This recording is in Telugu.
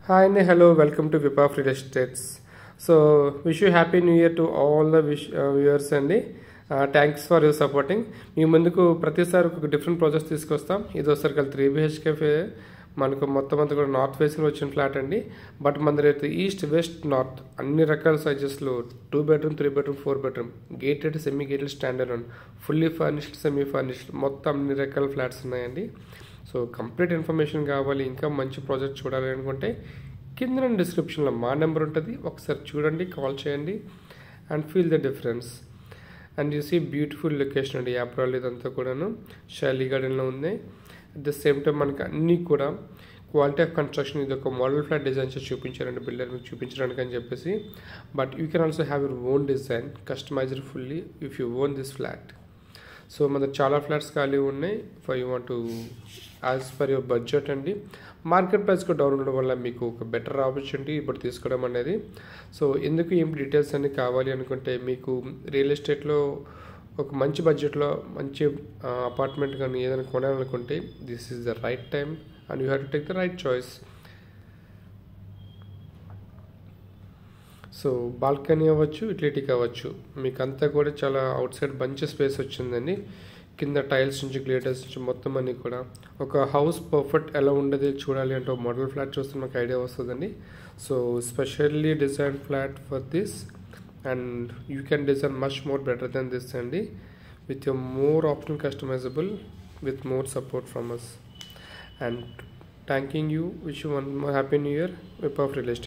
Hi and hello, welcome to Vipaf Real Estates. So, wish you happy new year to all the viewers అండి. Thanks for your supporting. మీ ముందుకు ప్రతిసారి ఒక డిఫరెంట్ ప్రాజెక్ట్స్ తీసుకొస్తాం. ఇది ఒకసారి 3 BHK మనకు మొత్తం అంతా కూడా నార్త్ ఫేసింగ్ వచ్చిన ఫ్లాట్ అండి. బట్ మన దగ్గర ఈస్ట్ వెస్ట్ నార్త్ అన్ని రకాల సైజెస్లో 2 bedroom 3 bedroom 4 bedroom gated semi gated standard and fully furnished semi furnished మొత్తం అన్ని రకాల ఫ్లాట్స్ ఉన్నాయండి. సో కంప్లీట్ ఇన్ఫర్మేషన్ కావాలి, ఇంకా మంచి ప్రాజెక్ట్ చూడాలి అనుకుంటే కింద డిస్క్రిప్షన్లో మా నెంబర్ ఉంటుంది, ఒకసారి చూడండి, కాల్ చేయండి and feel the difference. And you see beautiful location అండి. యాప్రాల్ ఇదంతా కూడాను షైలీ గార్డెన్లో ఉంది. అట్ ద సేమ్ టైం మనకి అన్నీ కూడా క్వాలిటీ ఆఫ్ కన్స్ట్రక్షన్, ఇది ఒక మోడల్ ఫ్లాట్ డిజైన్ చేసి చూపించారండి బిల్డర్ మీకు చూపించడానికి అని చెప్పేసి. But you can also have your own design customized fully if you own this flat. So మన చాలా ఫ్లాట్స్ ఖాళీ ఉన్నాయి for you want to as per your budget అండి. మార్కెట్ ప్రైస్ కూడా డౌన్ ఉండడం వల్ల మీకు ఒక బెటర్ ఆపర్చునిటీ ఇప్పుడు తీసుకోవడం అనేది. సో ఎందుకు ఏం డీటెయిల్స్ అన్ని కావాలి అనుకుంటే, మీకు రియల్ ఎస్టేట్లో ఒక మంచి బడ్జెట్లో మంచి అపార్ట్మెంట్ కానీ ఏదైనా కొనాలనుకుంటే this is the right time and you have to take the right choice. So balcony అవ్వచ్చు, యూటిలిటీ కావచ్చు, మీకు అంతా కూడా చాలా అవుట్ సైడ్ మంచి స్పేస్ వచ్చిందండి. కింద టైల్స్ నుంచి గ్లేటర్స్ నుంచి మొత్తం అన్నీ కూడా ఒక హౌస్ పర్ఫెక్ట్ ఎలా ఉండేది చూడాలి అంటే ఒక మోడల్ ఫ్లాట్ చూస్తే మాకు ఐడియా వస్తుందండి. So specially design flat for this and you can design much more better then this అండి, with your more option customisable with more support from us. And thanking you, wish you one happy new year. Whip of real estate.